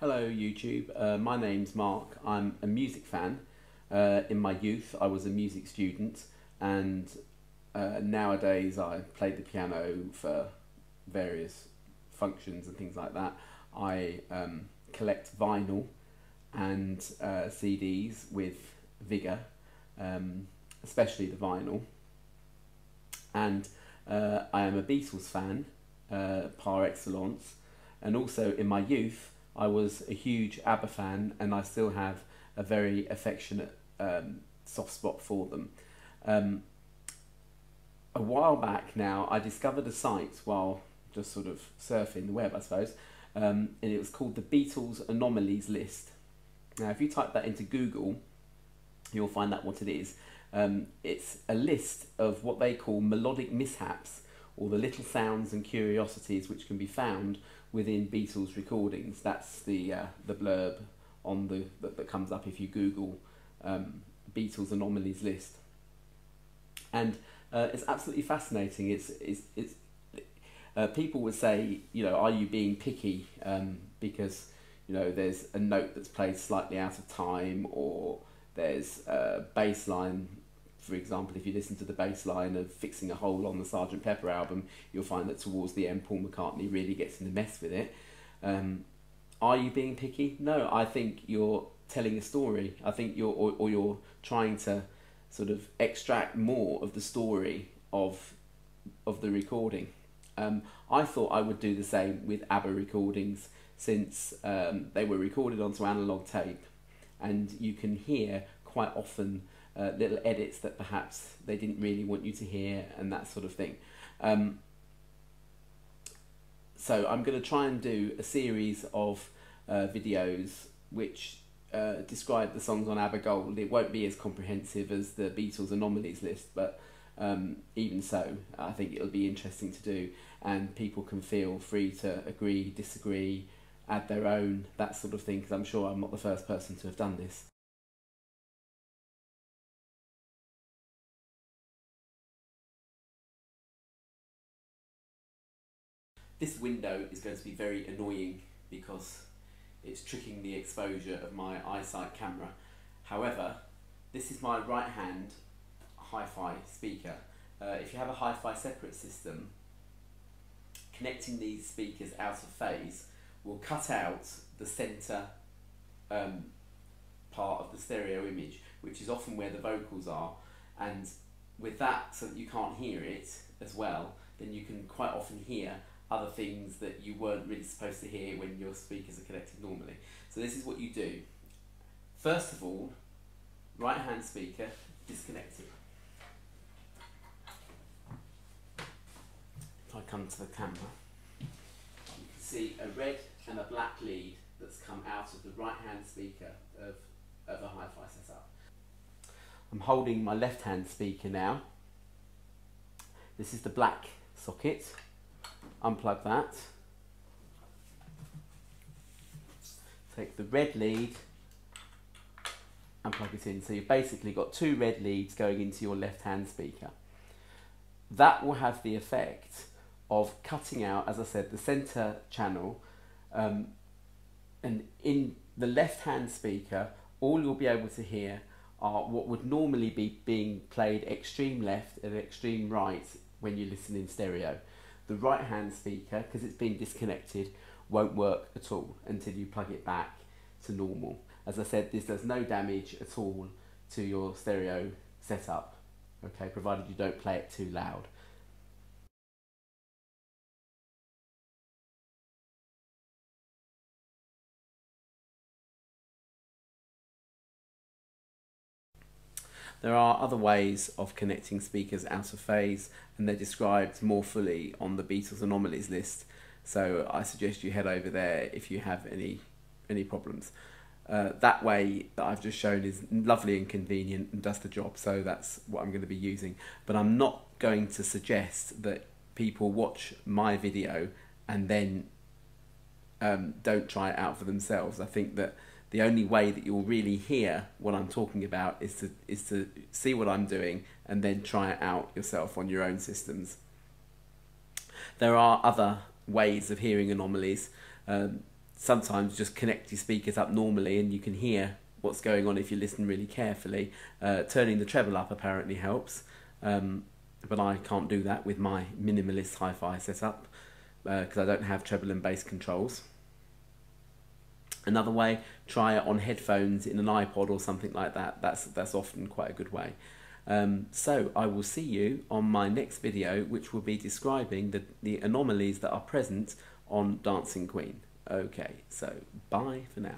Hello YouTube, my name's Mark. I'm a music fan. In my youth I was a music student, and nowadays I play the piano for various functions and things like that. I collect vinyl and CDs with vigour, especially the vinyl, and I am a Beatles fan par excellence, and also in my youth I was a huge ABBA fan, and I still have a very affectionate soft spot for them. A while back now I discovered a site while just sort of surfing the web, I suppose, and it was called the Beatles Anomalies list. Now if you type that into Google you'll find out what it is. It's a list of what they call melodic mishaps, or the little sounds and curiosities which can be found within Beatles recordings. That's the blurb on that comes up if you Google Beatles Anomalies list, and it's absolutely fascinating. It's people would say, you know, are you being picky because, you know, there's a note that's played slightly out of time, or there's a bass line. For example, if you listen to the bass line of Fixing a Hole on the Sgt. Pepper album, you'll find that towards the end Paul McCartney really gets in the mess with it. Are you being picky? No, I think you're telling a story. I think you're trying to sort of extract more of the story of the recording. I thought I would do the same with ABBA recordings, since they were recorded onto analog tape, and you can hear quite often little edits that perhaps they didn't really want you to hear, and that sort of thing. So I'm going to try and do a series of videos which describe the songs on ABBA Gold. It won't be as comprehensive as the Beatles Anomalies list, but even so, I think it'll be interesting to do, and people can feel free to agree, disagree, add their own, that sort of thing, because I'm sure I'm not the first person to have done this. This window is going to be very annoying because it's tricking the exposure of my iSight camera. However, this is my right hand hi-fi speaker. If you have a hi-fi separate system, connecting these speakers out of phase will cut out the centre part of the stereo image, which is often where the vocals are, and with that, so that you can't hear it as well, then you can quite often hear other things that you weren't really supposed to hear when your speakers are connected normally. So this is what you do. First of all, right hand speaker, disconnect it. If I come to the camera, you can see a red and a black lead that's come out of the right hand speaker of a hi-fi setup. I'm holding my left hand speaker now. This is the black socket. Unplug that. Take the red lead and plug it in. So you've basically got two red leads going into your left hand speaker. That will have the effect of cutting out, as I said, the centre channel, and in the left hand speaker all you'll be able to hear are what would normally be being played extreme left and extreme right when you listen in stereo. The right hand speaker, because it's been disconnected, won't work at all until you plug it back to normal. As I said, this does no damage at all to your stereo setup, okay, provided you don't play it too loud. There are other ways of connecting speakers out of phase, and they're described more fully on the Beatles Anomalies list, so I suggest you head over there if you have any problems. That way that I've just shown is lovely and convenient and does the job, so that's what I'm going to be using. But I'm not going to suggest that people watch my video and then don't try it out for themselves. I think that the only way that you'll really hear what I'm talking about is to see what I'm doing and then try it out yourself on your own systems. There are other ways of hearing anomalies. sometimes just connect your speakers up normally and you can hear what's going on if you listen really carefully. Turning the treble up apparently helps, but I can't do that with my minimalist hi-fi setup because I don't have treble and bass controls. Another way, try it on headphones in an iPod or something like that. That's often quite a good way. So I will see you on my next video, which will be describing the anomalies that are present on Dancing Queen. Okay, so bye for now.